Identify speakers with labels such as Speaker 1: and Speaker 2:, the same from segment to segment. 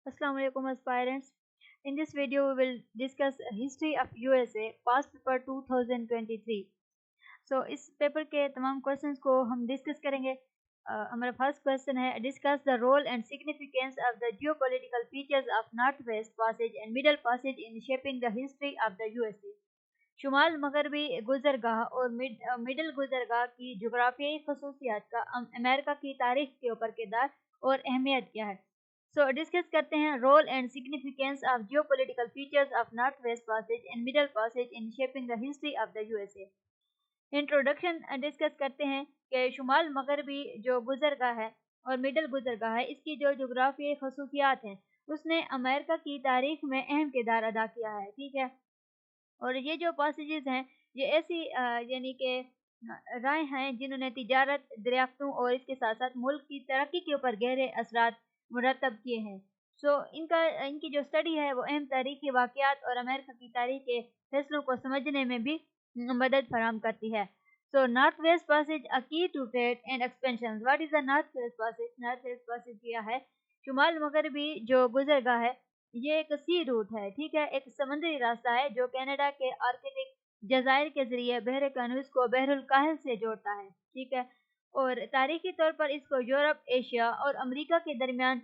Speaker 1: Assalamu alaikum aspirants. In this video, we will discuss history of USA past paper 2023. So इस paper के तमाम questions को हम discuss करेंगे। हमारा फर्स्ट क्वेश्चन है discuss the role and significance of the geopolitical features of north west passage and middle passage in shaping the history of the USA. शुमाल मगरबी गुजरगाह और मिडल गुजरगाह की जोग्राफियाई खसूसियात का अमेरिका की तारीख के ऊपर किरदार और अहमियत क्या है। सो डिस्कस करते हैं role and significance of geopolitical features of north west passage and middle passage in shaping the history of the USA. Introduction discuss करते हैं कि शुमाल मगरबी जो गुजरगाह है और मिडल गुजरगाह है, इसकी जो जोग्राफियाई खसूसियात हैं उसने अमेरिका की तारीख में अहम किरदार अदा किया है। ठीक है, और ये जो पैसेजेस हैं ये ऐसी यानी कि राय हैं जिन्होंने तिजारत, दरियाफ्तों और इसके साथ साथ मुल्क की तरक्की के ऊपर गहरे असरात मुरतब किए हैं। सो इनकी जो स्टडी है वो अहम तारीखी वाक़यात और अमेरिका की तारीख के फैसलों को समझने में भी मदद फराहम करती है। So north west passage a key to trade and expansion. What is the north west passage? North west passage क्या है? शुमाल मगरबी जो गुजरगाह है ये एक सी रूट है। ठीक है, एक समुद्री रास्ता है जो कनाडा के आर्कटिक जजायर के जरिए बहर कानूस को बहरुल काहिल से जोड़ता है। ठीक है, और तारीखी तौर पर इसको यूरोप, एशिया और अमेरिका के दरमियान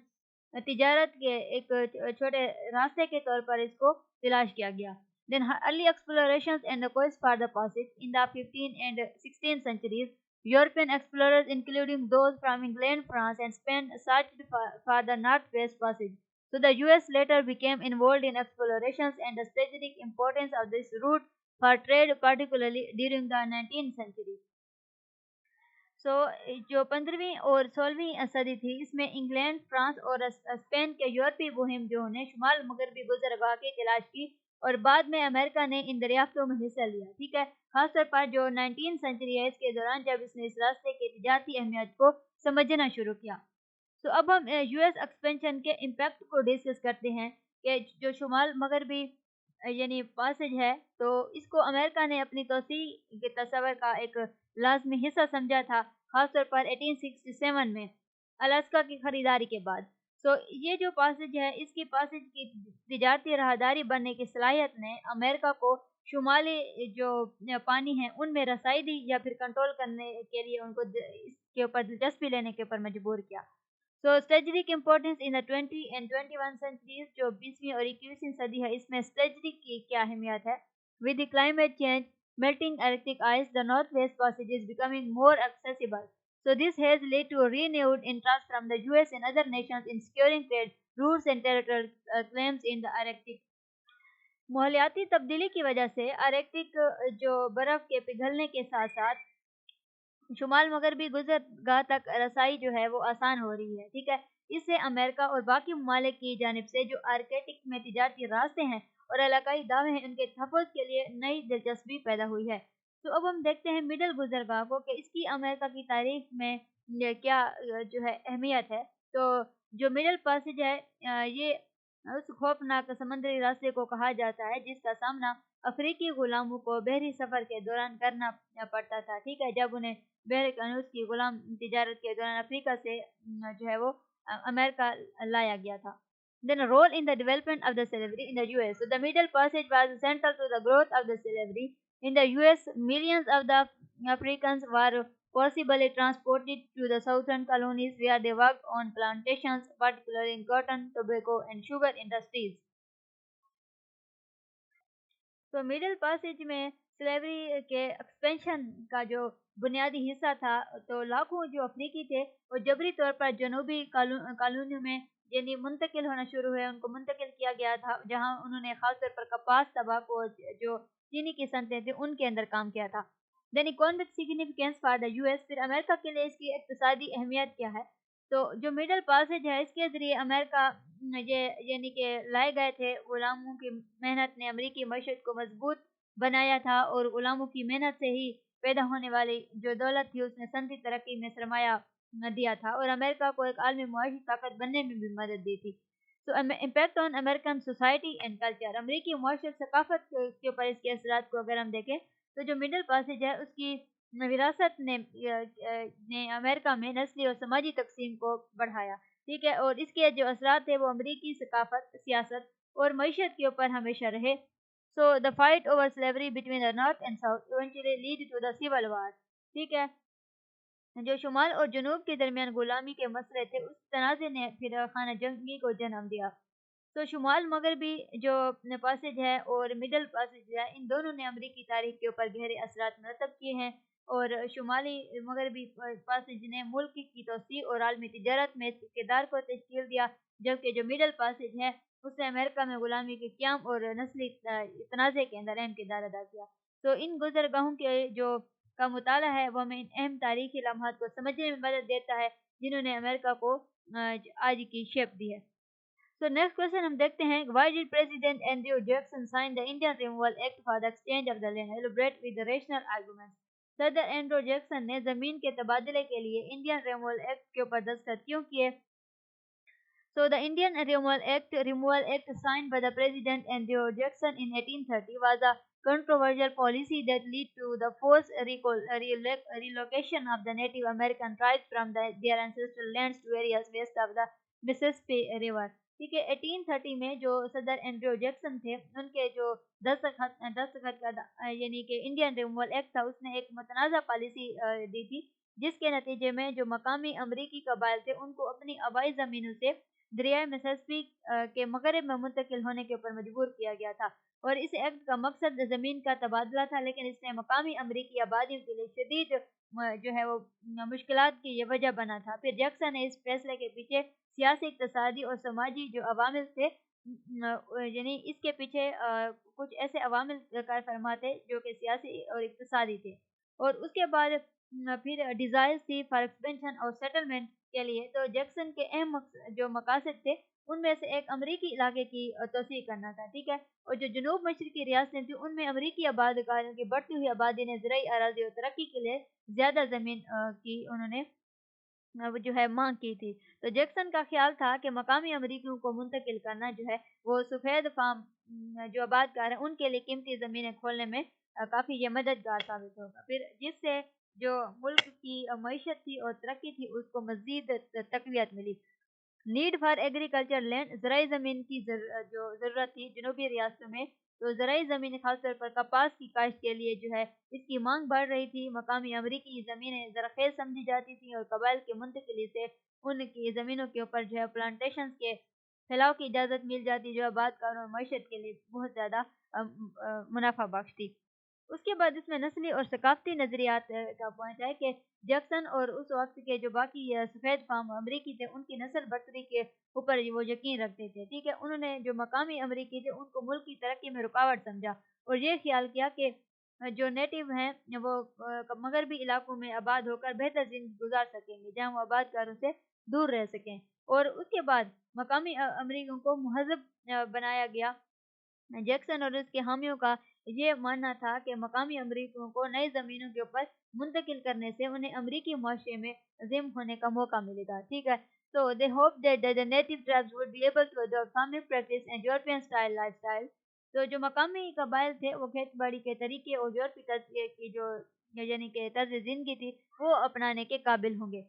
Speaker 1: तिजारत के एक छोटे रास्ते के तौर पर इसको तलाश किया गया। Then early explorations and the quest for the passage in the 15th and 16th centuries, European explorers, including those from England, France, and Spain, searched for the Northwest Passage. So the US later became involved in explorations and the strategic importance of this route for trade, particularly during the 19th century. सो जो 15वीं और 16वीं सदी थी इसमें England, France और Spain के यूरोपीय मुहिम जो ने शुमाल मगरबी गुजरगाह की तलाश की और बाद में अमेरिका ने इन दरियाफ्तों में हिस्सा लिया। ठीक है, खासतौर पर जो 19th सेंचुरी है इसके दौरान जब इसने इस रास्ते की तजारती अहमियत को समझना शुरू किया। तो अब हम यूएस एक्सपेंशन के इम्पैक्ट को डिस्कस करते हैं कि जो शुमाल मगरबी यानी पैसेज है तो इसको अमेरिका ने अपनी तोसी के तस्वर का एक लाजमी हिस्सा समझा था, खासतौर पर 1867 में अलास्का की खरीदारी के बाद। सो ये जो पैसेज है इसकी पैसेज की तिजारती राहदारी बनने की सलाहियत ने अमेरिका को शुमाली जो पानी है उनमें रसाई दी या फिर कंट्रोल करने के लिए उनको इसके ऊपर दिलचस्पी लेने के ऊपर मजबूर किया। So strategic importance in the 20 and 21 centuries, जो 20वीं और 21वीं सदी है इसमें स्ट्रेटजिक की क्या अहमियत है। With the climate change, melting Arctic ice, the Northwest Passage is becoming more accessible. So this has led to a renewed interest from the US and other nations in securing trade routes and territorial claims in the Arctic. माहौलियाती तब्दीली की वजह से Arctic जो बर्फ़ के पिघलने के साथ साथ शुमाल मगरबी गुजरगाह तक रसाई जो है वो आसान हो रही है। ठीक है, इससे अमेरिका और बाकी ममालिक की जानिब से जो आर्कटिक में तिजारती रास्ते हैं और इलाकाई दावे हैं उनके तहफ़्फ़ुज़ के लिए नई दिलचस्पी पैदा हुई है। तो अब हम देखते हैं मिडल गुजरगाह को कि इसकी अमेरिका की तारीख में क्या जो है अहमियत है। तो जो मिडल पैसेज है ये उस खौफनाक समुद्री रास्ते को कहा जाता है जिसका सामना अफ्रीकी गुलामों को बहरी सफ़र के दौरान करना पड़ता था। ठीक है, जब उन्हें बहर कानूस की गुलाम तिजारत के दौरान अफ्रीका से जो है वो अमेरिका लाया गया था। Then a role in the development of the slavery in the US. So the Middle Passage was central to the growth of the slavery in the US. Millions of the Africans were forcibly transported to the southern colonies where they worked on plantations, particularly in cotton, tobacco, and sugar industries. तो middle passage में slavery के expansion का जो बुनियादी हिस्सा था, तो लाखों जो अफ्रीकी थे वो जबरी तौर पर जनूबी कॉलोनियों में यानी मुंतकिल होना शुरू हुए, उनको मुंतकिल किया गया था जहां उन्होंने खास तौर पर कपास, तंबाकू और जो चीनी की सनतें थी उनके अंदर काम किया था। Then economic significance for the US, फिर अमेरिका के लिए इसकी इक्तिसादी अहमियत क्या है। तो जो मिडल पैसेज है इसके ज़रिए अमेरिका ये यानी कि लाए गए थे गुलामों की मेहनत ने अमेरिकी मईशत को मजबूत बनाया था और गुलामों की मेहनत से ही पैदा होने वाली जो दौलत थी उसने सनती तरक्की में सरमाया दिया था और अमेरिका को एक आलमी मुआशी ताकत बनने में भी मदद दी थी। सो impact on American society and culture, अमेरिकी मुआशरत सकाफत के ऊपर इसके असरात को अगर हम देखें तो जो मिडल पैसेज है उसकी विरासत ने अमेरिका में नस्ली और समाजी तकसीम को बढ़ाया। ٹھیک ہے، اور اس کے جو اثرات تھے وہ امریکی ثقافت، سیاست اور معیشت کے اوپر ہمیشہ رہے. So the fight over slavery between the north and south eventually lead to the civil war. ٹھیک ہے، جو شمال اور جنوب کے درمیان غلامی کے مسئلے تھے اس تنازع نے پھر خانہ جنگی کو جنم دیا. تو شمال مغربی جو پاسج ہے اور مڈل پاسج ہے، ان دونوں نے امریکی تاریخ کے اوپر گہرے اثرات مرتب کیے ہیں، اور شمالی مغربی پاسج نے ملک کی توسیع اور عالمی تجارت میں اس کردار کو تشکیل دیا، جبکہ جو مڈل پاسج ہے اس نے امریکہ میں غلامی کے قیام اور نسلی تنازع کے اندر اہم کردار ادا کیا. تو ان گزرگاہوں کے جو کا مطالعہ ہے وہ ہمیں ان اہم تاریخی لمحات کو سمجھنے میں مدد دیتا ہے جنہوں نے امریکہ کو آج کی شیپ دی ہے. So next question ہم دیکھتے ہیں, why did President Andrew Jackson sign the Indian Removal Act for the exchange of the land? Elaborate with the rational arguments. صدر اینڈرو جیکسن نے زمین کے تبادلے کے لیے انڈین ریموول ایکٹ کے اوپر دستخط کیوں کیے؟ So the Indian Removal Act signed by the President Andrew Jackson in 1830 was a controversial policy that led to the forced relocation of the Native American tribes from their ancestral lands to areas west of the Mississippi River. ٹھیک ہے, 1830 میں جو صدر Andrew Jackson تھے ان کے جو دستخط کا یعنی کہ انڈین ریموول ایکٹ تھا, اس نے ایک متنازع پالیسی دی تھی جس کے نتیجے میں جو مقامی امریکی قبائل تھے ان کو اپنی آبائی زمینوں سے دریائے مسیسپی کے مغرب میں منتقل ہونے کے اوپر مجبور کیا گیا تھا, اور اس ایکٹ کا مقصد زمین کا تبادلہ تھا, لیکن اس نے مقامی امریکی آبادیوں کے لیے شدید جو ہے وہ مشکلات کی یہ وجہ بنا تھا. پھر جیکسن نے اس فیصلے کے پیچھے سیاسی, اقتصادی اور سماجی جو عوامل تھے, یعنی اس کے پیچھے کچھ ایسے عوامل کار فرما تھے جو کہ سیاسی اور اقتصادی تھے, اور اس کے بعد پھر ڈیزائرز تھی فار ایکسپینشن اور سیٹلمنٹ کے لیے. تو جیکسن کے اہم جو مقاصد تھے ان میں سے ایک امریکی علاقے کی توسیع کرنا تھا. ٹھیک ہے, اور جو جنوب مشرقی ریاستیں تھیں ان میں امریکی آبادکاروں کی بڑھتی ہوئی آبادی نے زرعی اراضی اور ترقی کے لیے زیادہ زمین کی انہوں نے جو ہے مانگ کی تھی. تو جیکسن کا خیال تھا کہ مقامی امریکیوں کو منتقل کرنا جو ہے وہ سفید فام جو آبادکار ہیں ان کے لیے قیمتی زمینیں کھولنے میں کافی یہ مددگار ثابت ہوگا, پھر جس سے جو ملک کی معیشت تھی اور ترقی تھی اس کو مزید تقویت ملی. نیڈ فار ایگریکلچر لینڈ, زرعی زمین کی جو ضرورت تھی جنوبی ریاستوں میں, تو زرعی زمین خاص طور پر کپاس کی کاشت کے لیے جو ہے اس کی مانگ بڑھ رہی تھی. مقامی امریکی زمینیں زرخیز سمجھی جاتی تھیں اور قبائل کی منتقلی سے ان کی زمینوں کے اوپر جو ہے پلانٹیشنز کے پھیلاؤ کی اجازت مل جاتی, جو آبادکاروں اور معیشت کے لیے بہت زیادہ منافع بخش تھی. اس کے بعد اس میں نسلی اور ثقافتی نظریات کا پوائنٹ ہے کہ جیکسن اور اس وقت کے جو باقی سفید فام امریکی تھے ان کی نسل برتری کے اوپر وہ یقین رکھتے تھے. ٹھیک ہے, انہوں نے جو مقامی امریکی تھے ان کو ملک کی ترقی میں رکاوٹ سمجھا اور یہ خیال کیا کہ جو نیٹو ہیں وہ مغربی علاقوں میں آباد ہو کر بہتر زندگی گزار سکیں گے جہاں وہ آبادکاروں سے دور رہ سکیں, اور اس کے بعد مقامی امریکیوں کو مہذب بنایا گیا. جیکسن اور اس کے حامیوں کا یہ ماننا تھا کہ مقامی امریکیوں کو نئی زمینوں کے اوپر منتقل کرنے سے انہیں امریکی معاشرے میں عظیم ہونے کا موقع ملے گا. ٹھیک ہے, so they hoped that the native tribes would be able to adopt farming practice and European style lifestyle. تو جو مقامی قبائل تھے وہ کھیت باڑی کے طریقے اور یورپی طرز کی جو یعنی کہ طرز زندگی تھی وہ اپنانے کے قابل ہوں گے.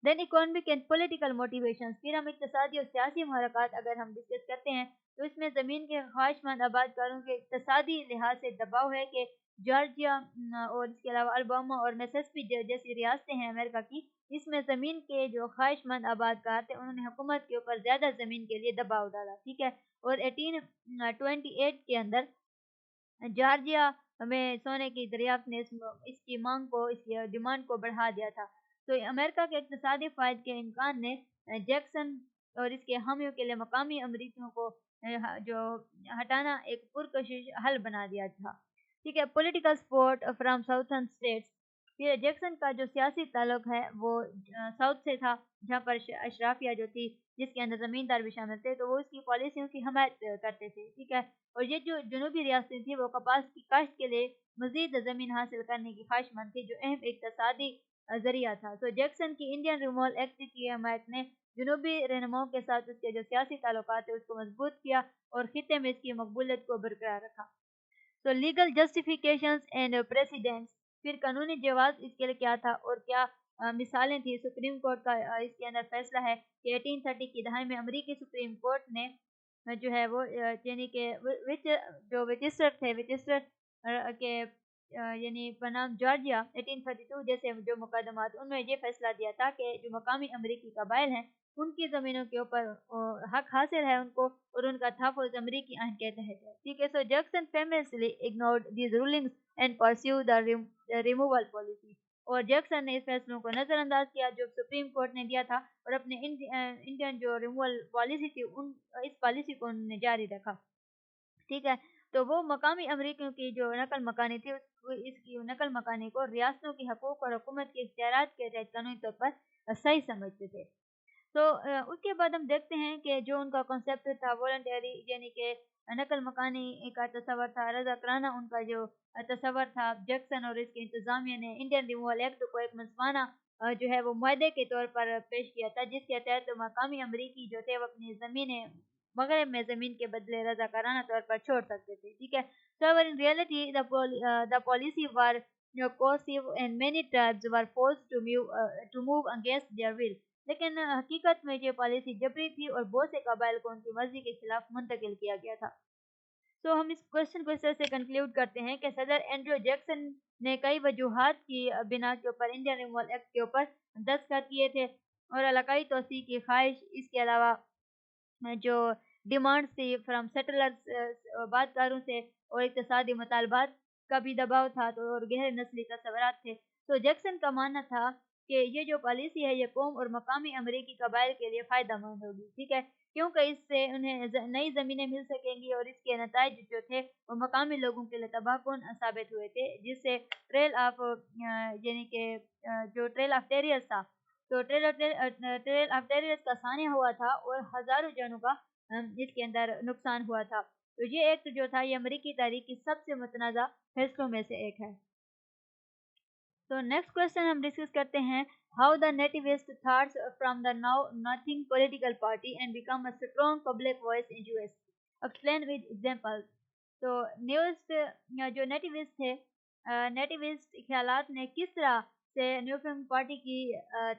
Speaker 1: دین اکانومک اینڈ پولیٹیکل موٹیویشنز, پھر ہم اقتصادی اور سیاسی محرکات اگر ہم ڈسکس کرتے ہیں تو اس میں زمین کے خواہش مند آبادکاروں کے اقتصادی لحاظ سے دباؤ ہے کہ جارجیا اور اس کے علاوہ الباما اور میسیسپی جیسی ریاستیں ہیں امریکہ کی, اس میں زمین کے جو خواہش مند آبادکار تھے انہوں نے حکومت کے اوپر زیادہ زمین کے لیے دباؤ ڈالا. ٹھیک ہے, اور 1828 کے اندر جارجیا میں سونے کی دریافت نے اس کی مانگ کو, اس کی ڈیمانڈ کو بڑھا دیا تھا. تو امریکہ کے اقتصادی فائد کے امکان نے جیکسن اور اس کے حامیوں کے لیے مقامی امریکیوں کو جو ہٹانا ایک پرکشش حل بنا دیا تھا. ٹھیک ہے, پولیٹیکل سپورٹ فرام ساؤتھرن اسٹیٹس, یہ جیکسن کا جو سیاسی تعلق ہے وہ ساؤتھ سے تھا جہاں پر اشرافیہ جو تھی جس کے اندر زمیندار بھی شامل تھے تو وہ اس کی پالیسیوں کی حمایت کرتے تھے. ٹھیک ہے, اور یہ جو جنوبی ریاستیں تھیں وہ کپاس کی کاشت کے لیے مزید زمین حاصل کرنے کی خواہش مند تھی جو اہم اقتصادی ذریعہ تھا. سو جیکسن کی انڈین ریموول ایکٹ کی حمایت نے جنوبی رہنماؤں کے ساتھ اس کے جو سیاسی تعلقات ہیں اس کو مضبوط کیا اور خطے میں اس کی مقبولیت کو برقرار رکھا. So legal justifications and precedents, پھر قانونی جواز اس کے لیے کیا تھا اور کیا मिसालें थी। सुप्रीम कोर्ट का इसके अंदर फैसला है कि 1830 की दहाई में अमेरिकी सुप्रीम कोर्ट ने जो है वो यानी कि जो विचिस्टर थे, विचिस्टर के यानी बनाम जॉर्जिया 1832 जैसे जो मुकदमात, उनमें ये फैसला दिया था कि जो मकामी अमेरिकी कबाइल हैं उनकी ज़मीनों के ऊपर हक हासिल है उनको, और उनका तहफ़्फ़ुज़ अमेरिकी आइन के तहत है। ठीक है, so Jackson famously ignored these rulings and pursue the removal policy. और जैक्सन ने इस फैसलों को नज़रअंदाज किया जो सुप्रीम कोर्ट ने दिया था, और अपने इंडियन जो रिमूवल पॉलिसी थी उन इस पॉलिसी को उन्होंने जारी रखा। ठीक है, तो वो मकामी अमरीकियों की जो नकल मकानी थी इसकी नकल मकानी को रियासतों की हकूक और हुकूमत के इख्तियारात के तहत कानूनी तौर पर सही समझते थे। तो उसके बाद हम देखते हैं कि जो उनका कॉन्सेप्ट था वॉलंटरी, यानी कि नकल मकानी का तस्वर था, रजा कराना उनका जो तस्वर था। जैक्सन और इसके इंतजामिया ने इंडियन रिमूवल एक्ट को एक मनसवाना जो है वो मुआहदे के तौर पर पेश किया था, जिसके तहत मकामी अमरीकी जो थे वो अपनी ज़मीनें मगरब में ज़मीन के बदले रजा कराना तौर पर छोड़ सकते थे। ठीक है, so in reality the policy were coercive and many tribes were forced to move against their will। लेकिन हकीकत में ये पॉलिसी जबरी थी और बहुत से कबाइल को उनकी मर्जी के खिलाफ मुंतकिल किया गया था। तो हम इस क्वेश्चन को इस तरह से कंक्लूड करते हैं कि सदर एंड्रयू जैक्सन ने कई वजूहात की बिना के ऊपर इंडियन रिमूवल एक्ट के ऊपर दस्तखत किए थे, और इलाकाई तोसी की ख्वाहिश, इसके अलावा जो डिमांड्स थी फ्रॉम सेटलर्स बादकारों से, और इक्तसादी मुतालबात का भी दबाव था, तो और गहरे नस्ली तस्वरात थे। तो जैक्सन का मानना था कि ये जो पॉलिसी है ये कौम और मकामी अमरीकी कबाइल के लिए फ़ायदा मंद होगी। ठीक है, क्योंकि इससे उन्हें नई ज़मीनें मिल सकेंगी, और इसके नताइज जो थे वो मकामी लोगों के लिए तबाहकुन साबित हुए थे, जिससे ट्रेल ऑफ यानी कि जो ट्रेल ऑफ टेरियर्स था, तो ट्रेल ऑफ टेरियर्स का सानिया हुआ था, और हज़ारों जानों का इसके अंदर नुकसान हुआ था। तो ये एक्ट जो था ये अमरीकी तारीख की सबसे मुतनाज़ा फैसलों में से एक है। तो नेक्स्ट क्वेश्चन हम डिस्कस करते हैं, how the nativist thoughts from the now nothing political party and become a strong public voice in US, explain with examples. तो न्यूस्ट जो नेटिविस्ट थे, नेटिविस्ट ख्यालात ने किस तरह से न्यूफिंग पार्टी की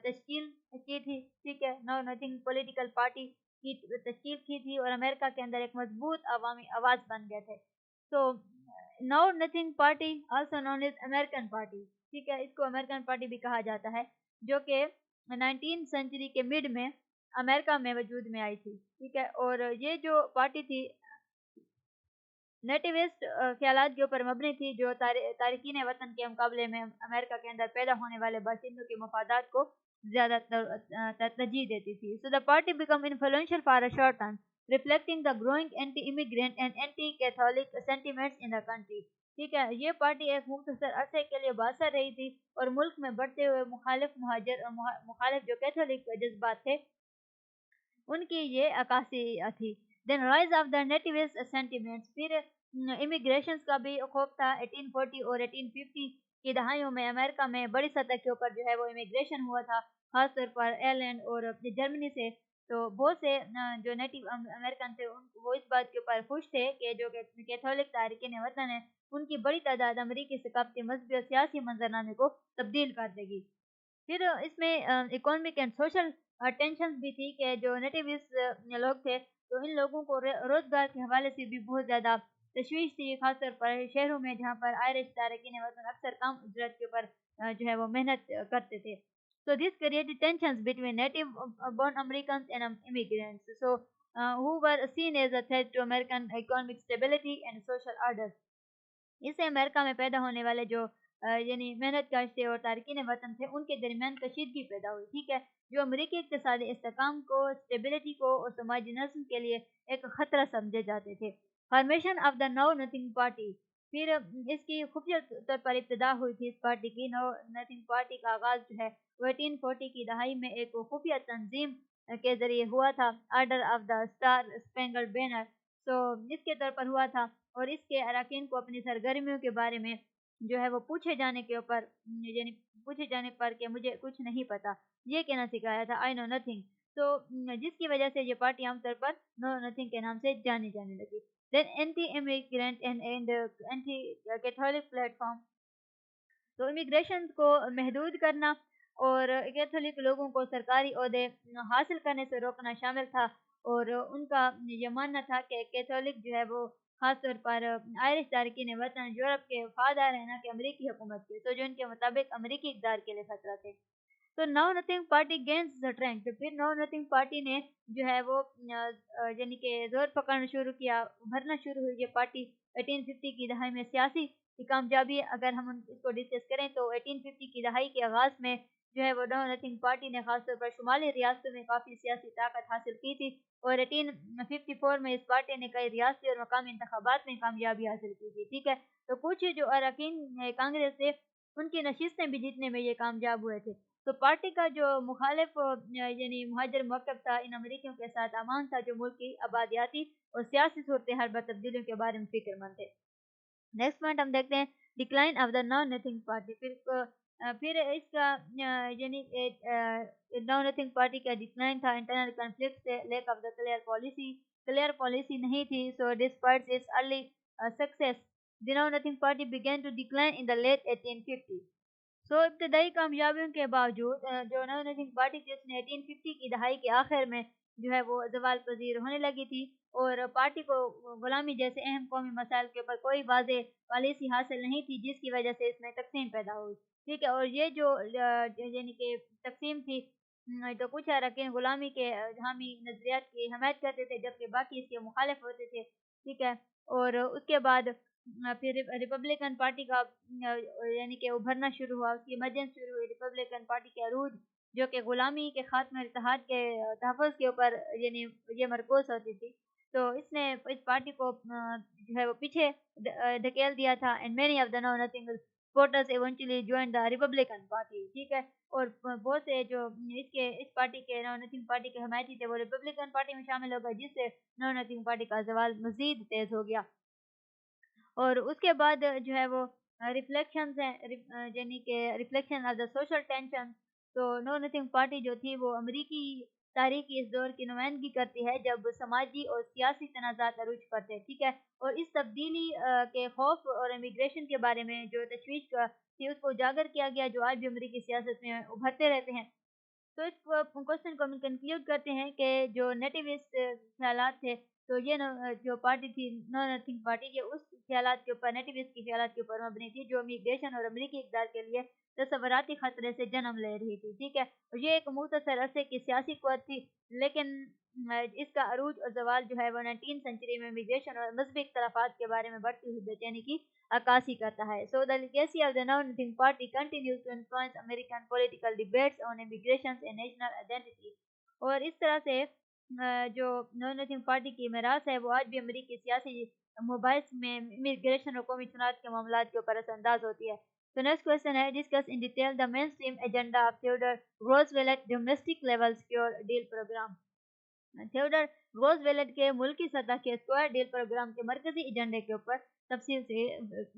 Speaker 1: तश्कील की थी। ठीक है, नो नथिंग पॉलिटिकल पार्टी की तश्कील की थी, और अमेरिका के अंदर एक मजबूत अवामी आवाज़ बन गए थे। तो know nothing party also known as American party, ठीक है, इसको अमेरिकन पार्टी भी कहा जाता है, जो कि 19 सेंचुरी के मिड में अमेरिका में वजूद में आई थी। ठीक है, और ये जो पार्टी थी नेटिविस्ट ख्यालात के ऊपर मबनी थी, जो तारकीन वतन के मुकाबले में अमेरिका के अंदर पैदा होने वाले बाशिंदों के मफादात को ज़्यादा तरजीह देती थी। So the party become influential for a short time, reflecting the growing anti immigrant and anti Catholic sentiments in the country. ठीक है, ये पार्टी एक मुख्तसर अरसे के लिए बासर रही थी, और मुल्क में बढ़ते हुए मुखालिफ मुहाजिर और मुखालिफ जो कैथोलिक जज्बात थे उनकी ये अक्कासी थी। Then rise of the nativist sentiments, फिर इमिग्रेशन का भी खौफ था। 1840 और 1850 की दहाइयों में अमेरिका में बड़ी सतह के ऊपर जो है वो इमिग्रेशन हुआ था, खासतौर पर आयरलैंड और जर्मनी से। तो बहुत से जो नेटिव अमेरिकन थे वो इस बात के ऊपर खुश थे कि जो कैथोलिक तारकीन वतन है उनकी बड़ी तादाद अमरीकी सकाफती, मजहबी और सियासी मंजरनामे को तब्दील कर देगी। फिर इसमें इकोनॉमिक एंड सोशल टेंशन भी थी कि जो नेटिविस्ट लोग थे, तो इन लोगों को रोजगार के हवाले से भी बहुत ज़्यादा तशवीश थी, खासतौर पर शहरों में जहाँ पर आयरिश तारकीन वतन अक्सर कम उजरत के ऊपर जो है वो मेहनत करते थे। So this created tensions between native born Americans and immigrants, so who were seen as a threat to American economic stability and social order। इससे अमेरिका में पैदा होने वाले जो यानी मेहनत कश थे और तारकीन वतन थे उनके दरमियान कशीदगी पैदा हुई। ठीक है, जो अमरीकी इक़्तिसादी इस्तेहकाम को, स्टेबिलिटी को और समाजी नज़्म के लिए एक ख़तरा समझे जाते थे। Formation of the know nothing party, फिर इसकी खुफिया तौर पर इब्तिदा हुई थी। इस पार्टी की नो नथिंग पार्टी का आगाज़ जो है वो 1840 की दहाई में एक खुफिया तंजीम के ज़रिए हुआ था, order of the star spangled banner. तो इसके तौर पर हुआ था, और इसके अरकान को अपनी सरगर्मियों के बारे में जो है वो पूछे जाने के ऊपर, यानी पूछे जाने पर कि मुझे कुछ नहीं पता, ये कहना सिखाया था, आई नो नथिंग। तो जिसकी वजह से ये पार्टी आमतौर पर नो नथिंग के नाम से जानी जाने लगी। Then anti immigrant and anti Catholic platform, तो इमिग्रेशन को महदूद करना اور कैथोलिक लोगों को सरकारी ओहदे हासिल करने से रोकना शामिल था। और उनका ये मानना था कि कैथोलिक जो है वो खास तौर पर आयरिश तारकीन वतन यूरोप के वफादार हैं ना कि अमेरिकी हुकूमत के, तो जो इनके मुताबिक अमेरिकी इक़्तिदार के लिए खतरा थे। तो know nothing party gains strength, तो फिर नाउ नथिंग पार्टी ने जो है वो यानी कि जोर पकड़ना शुरू किया, उभरना शुरू हुई ये पार्टी 1850 की दहाई में। सियासी कामयाबी अगर हम इसको डिस्कस करें तो 1850 की दहाई के आगाज में जो है वो नाउ नथिंग पार्टी ने खासतौर पर शुमाली रियासतों में काफ़ी सियासी ताकत हासिल की थी। और 1854 में इस पार्टी ने कई रियासती और मकामी इंतखाबात में कामयाबी हासिल की थी। ठीक है, तो कुछ जो अरकान कांग्रेस थे उनकी नशिस्तें भी जीतने में ये कामयाब हुए थे। तो पार्टी का जो मुखालिफ यानी मुहाजिर मौक़िफ़ था इन अमरीकियों के साथ अमान था, जो मुल्क की आबादियाती और सियासी सूरत हाल ब तब्दीलियों के बारे में फ़िक्रमंद थे। नेक्स्ट पॉइंट हम देखते हैं decline of the know nothing party. फिर इसका यानी नॉन नथिंग पार्टी का डिक्लाइन था इंटरनल कॉन्फ्लिक्ट से, lack of the clear policy नहीं थी। So despite its early success the know nothing party began to decline in the late 1850। सो इब्तदाई कामयाबियों के बावजूद जो नव नथिंग पार्टी थी उसने 1850 की दहाई के आखिर में जो है वो जवाल पजीर होने लगी थी। और पार्टी को गुलामी जैसे अहम कौमी मसाइल के ऊपर कोई वाज़ेह पॉलिसी हासिल नहीं थी, जिसकी वजह से इसमें तकसीम पैदा हुई। ठीक है, और ये जो यानी कि तकसीम थी, तो कुछ अरकान गुलामी के हामी नजरियात की हमायत करते थे, जबकि बाकी इसके मुखालिफ होते थे। ठीक है, और उसके बाद फिर रिपब्लिकन पार्टी का यानी कि उभरना शुरू हुआ, उसकी इमरजेंस शुरू हुई। रिपब्लिकन पार्टी के अरूज जो कि गुलामी के खात्मे और इत्तेहाद के तहफ़्फ़ुज़ के ऊपर यानी ये मरकूज़ होती थी, तो इसने इस पार्टी को जो है वो पीछे धकेल दिया था। And many of the know nothing voters eventually join the Republican party. ठीक है, और बहुत से जो इस पार्टी के नो नथिंग पार्टी के हमायती थे वो रिपब्लिकन पार्टी में शामिल हो गए, जिससे नो नथिंग पार्टी का जवाल मज़ीद तेज़ हो गया। और उसके बाद जो है वो रिफ्लेक्शंस हैं, यानी कि reflection of the social tension. तो नो नथिंग पार्टी जो थी वो अमेरिकी तारीख की इस दौर की नुमाइंदगी करती है जब समाजी और सियासी तनाज़ात अरूज पर थे। ठीक है, और इस तब्दीली के खौफ और इमिग्रेशन के बारे में जो तशवीश थी उसको उजागर किया गया, जो आज भी अमेरिकी सियासत में उभरते रहते हैं। तो इस क्वेश्चन को हम कंक्लूड करते हैं कि जो नेटिविस्ट ख्यालात थे, तो ये जो पार्टी थी नो नथिंग पार्टी, ये उस ख्यालात के ऊपर, नेटिविस्ट की ख्यालात के ऊपर मबनी थी जो इमिग्रेशन और अमरीकी इक़्तिदार के लिए तसव्वुराती खतरे से जन्म ले रही थी। ठीक है, और ये एक मुख्तसर अरसे की सियासी क़ुव्वत थी, लेकिन इसका अरूज और ज़वाल जो है वो 19th सेंचुरी में इमिग्रेशन और मज़हबी इख्तिलाफ़ात के बारे में बढ़ती हुई बेचैनी की अक्कासी करता है। So the legacy of the know nothing party continues to influence American political debates on immigration and national identity. और इस तरह से जो नो नथिंग पार्टी की मीरास है वो आज भी अमेरिकी सियासी मुबाहिस में इमिग्रेशन और कौमी चुनाव के मामलात के ऊपर असरअंदाज होती है। तो नेक्स्ट क्वेश्चन है discuss in detail the main stream agenda of Theodore Roosevelt domestic level secure deal program. Theodore Roosevelt के मुल्की सतह के स्क्वायर डील प्रोग्राम के मरकजी एजेंडे के ऊपर तफसील से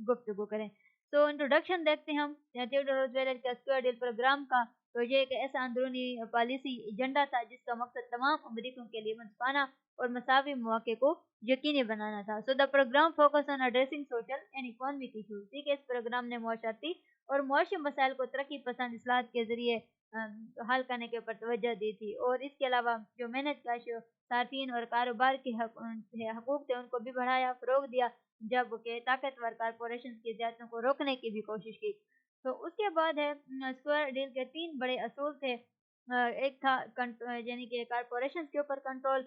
Speaker 1: गुफ्तगू करें। तो इंट्रोडक्शन देखते हैं हम थियोडर रोजवेल्ट के स्क्वायर डील प्रोग्राम का। तो ये एक ऐसा अंदरूनी पॉलिसी एजेंडा था जिसका मकसद तमाम अमरीकियों के लिए मुनफाना और मसावी मौके को यकीनी बनाना था। So the program focus on addressing social and economic issues. ठीक है, इस प्रोग्राम ने मुआशरती और मुआशी मसाइल को तरक्की पसंद इस्लाहत के जरिए हल करने के ऊपर तवज्जो दी थी। और इसके अलावा जो मेहनत काश सार्फिन और कारोबार के हकूक थे उनको भी बढ़ाया, फ़रोग दिया, जबकि ताकतवर कारपोरेशन की ज़्यादतियों को रोकने की भी कोशिश की। तो उसके बाद है स्क्वायर डील के 3 बड़े असूल थे। एक था यानी कि कारपोरेशन के ऊपर कंट्रोल।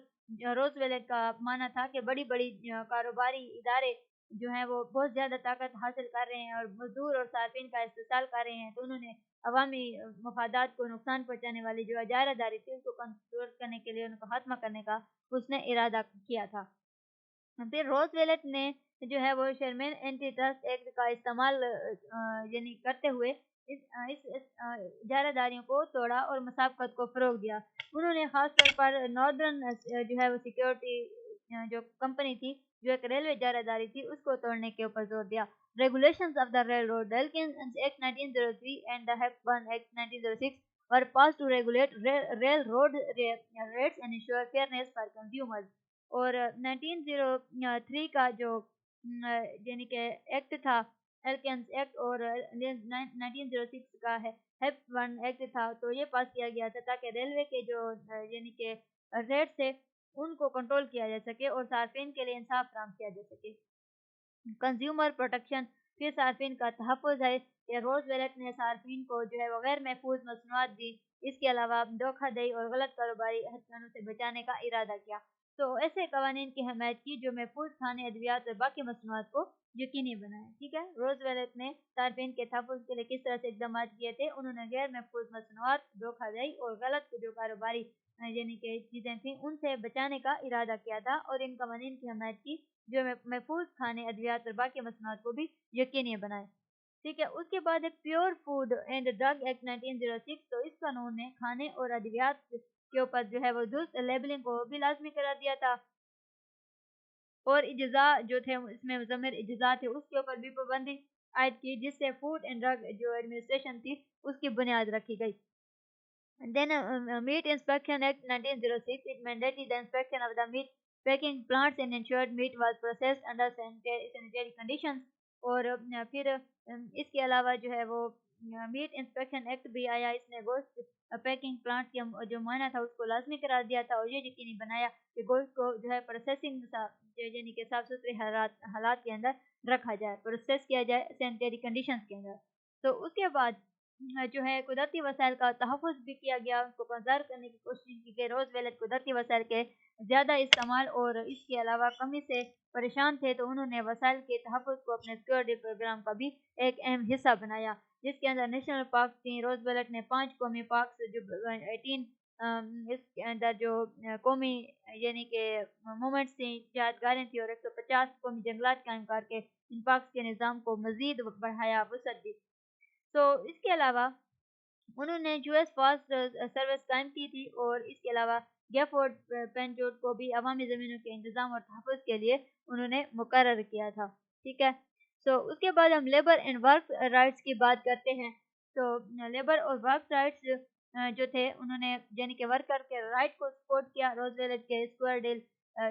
Speaker 1: रोजवेल्ट का मानना था कि बड़ी बड़ी कारोबारी इदारे जो हैं वो बहुत ज़्यादा ताकत हासिल कर रहे हैं और मजदूर और सार्फिन का इस्तेसाल कर रहे हैं, तो उन्होंने अवामी मफादात को नुकसान पहुँचाने वाली जो इजारादारी थी उसको कंट्रोल करने के लिए उनको खात्मा करने का उसने इरादा किया था। फिर रोजवेल्ट ने जो है वो शर्मेन एंटी ट्रस्ट एक्ट का इस्तेमाल यानी करते हुए इस इजारादारियों को तोड़ा और मसाफकत को फ़रोग दिया। उन्होंने ख़ास तौर पर नॉर्दर्न जो है वो सिक्योरिटी जो कंपनी थी, जो एक रेलवे इजारादारी थी, उसको तोड़ने के ऊपर जोर दिया। Regulations of the railroad Elkins act 1903 and the Hepburn act 1906 were passed to regulate railroad rates and ensure fairness for consumers। और 1903 का जो यानी कि एक्ट था एल्केन्स एक्ट और 1906 का है हेप 1 एक्ट था, तो ये पास किया गया था ताकि रेलवे के जो यानी कि रेट्स थे उनको कंट्रोल किया जा सके और सार्फिन के लिए इंसाफ फराहम किया जा सके। कंज्यूमर प्रोटेक्शन, फिर सार्फिन का तहफ़्फ़ुज़ है कि रोज़ वेलेट ने सार्फिन को जो है वो गैर महफूज मसनूआत दी। इसके अलावा धोखाधड़ी और गलत कारोबारी हथकंडों से बचाने का इरादा किया। तो ऐसे कवानीन की हमायत की जो महफूज खाने, अद्वियात और बाकी मसनूआत को यकीनी बनाए। ठीक है, रोज़ वेलेट ने सार्फिन के तहफ़्फ़ुज़ के लिए किस तरह से इक़दामात किए थे। उन्होंने गैर महफूज मसनूआत, धोखाधड़ी और गलत जो कारोबारी यानी कि चीज़ें थीं उनसे बचाने का इरादा किया था और इन कवानीन की हमायत की जो महफूज खाने, अद्वियात और बाकी मसनूआत को भी यकीनी बनाए। ठीक है, उसके बाद एक pure food and drug act 1906, तो इस कानून ने खाने और अद्वियात के ऊपर जो है वो दुरुस्त लेबलिंग को भी लाजमी करा दिया था और इज्जा जो थे इसमें मुज़म्मिल इज्जा थे उसके ऊपर भी पाबंदी आयद की, जिससे फूड एंड ड्रग जो एडमिनिस्ट्रेशन थी उसकी बुनियाद रखी गई। Then Meat Inspection Act 1906, it mandated the inspection of the meat packing plants and ensured meat was processed under sanitary conditions. और फिर इसके अलावा जो है वो मीट इंस्पेक्शन एक्ट भी आया। इसने गोश्त पैकिंग प्लांट के जो मायना था उसको लाजमी करार दिया था और ये यकीनी बनाया कि गोश्त को जो है प्रोसेसिंग यानी कि साफ सुथरे हालात के अंदर रखा जाए, प्रोसेस किया जाए सैनिटरी कंडीशंस के अंदर। तो उसके बाद जो है कुदरती वसाइल का तहफ़्फ़ुज़ भी किया गया, उनको कंज़र्व करने की कोशिश की गई। रोज़ वेलेट कुदरती वसाइल के ज़्यादा इस्तेमाल और इसके अलावा कमी से परेशान थे, तो उन्होंने वसाइल के तहफ़्फ़ुज़ को अपने सिक्योरिटी प्रोग्राम का भी एक अहम हिस्सा बनाया, जिसके अंदर नेशनल पार्क थी। रोज़ वेलेट ने 5 कौमी पार्क्स जो 18 इसके अंदर जो कौमी यानी कि मोमेंट्स थी, यादगारें थी और 150 कौमी जंगलात कायम करके इन पार्क्स के निज़ाम को मज़ीद बढ़ाया, वसअत दी। तो इसके अलावा उन्होंने यूएस फास्ट सर्विस कायम की थी और इसके अलावा गैफोर्ड पेंजोड को भी अवामी ज़मीनों के इंतज़ाम और तहफ़्फ़ुज़ के लिए उन्होंने मुकर्रर किया था। ठीक है, सो उसके बाद हम लेबर एंड वर्क राइट्स की बात करते हैं। तो लेबर और वर्क राइट्स जो थे उन्होंने यानी कि वर्कर के राइट को सपोर्ट किया। रोजवेलेट के स्क्वायर डील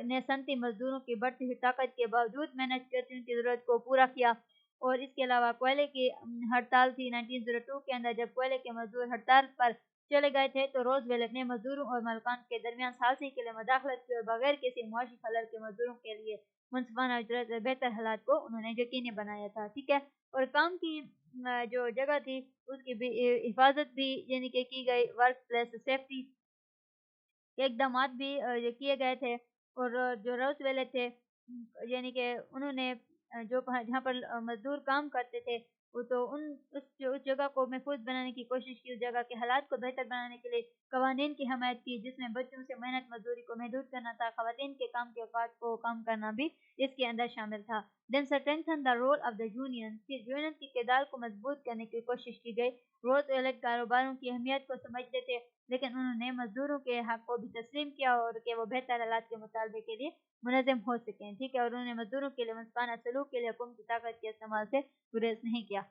Speaker 1: ने सनती मजदूरों की बढ़ती हुई ताकत के बावजूद मैनेज करती उनकी ज़रूरत को पूरा किया। और इसके अलावा कोयले की हड़ताल थी 1902 के अंदर, जब कोयले के मजदूर हड़ताल पर चले गए थे तो रोजवेलेट ने मजदूरों और मालिकान के दरमियान सालसी के लिए मदाखलत की और बगैर किसी मुआशी खलल के मजदूरों के लिए मुनसिफाना उजरत और बेहतर हालात को उन्होंने यकीनी बनाया था। ठीक है, और काम की जो जगह थी उसकी भी हिफाजत भी यानी कि की गई, वर्क प्लेस सेफ्टी के इकदाम भी ये किए गए थे। और जो रोज़वेले थे यानी कि उन्होंने जो जहाँ पर मज़दूर काम करते थे वो तो उस जगह को महफूज बनाने की कोशिश की, उस जगह के हालात को बेहतर बनाने के लिए कवानीन की हमायत की, जिसमें बच्चों से मेहनत मजदूरी को महदूद करना था, खवातीन के काम के औकात को कम करना भी इसके अंदर शामिल था। Then strengthen the role of the union, फिर यूनियन की किरदार को मजबूत करने की कोशिश की गई। रोज़वेले कारोबारों की अहमियत को समझते थे, लेकिन उन्होंने मजदूरों के हक को भी तस्लीम किया और कि वो बेहतर हालात के मुतालबे के लिए मुनज़्ज़म हो सकें। ठीक है, और उन्होंने मजदूरों के लिए मुस्काना सलूक के लिए हुकूमती ताकत के इस्तेमाल से गुरेज नहीं किया।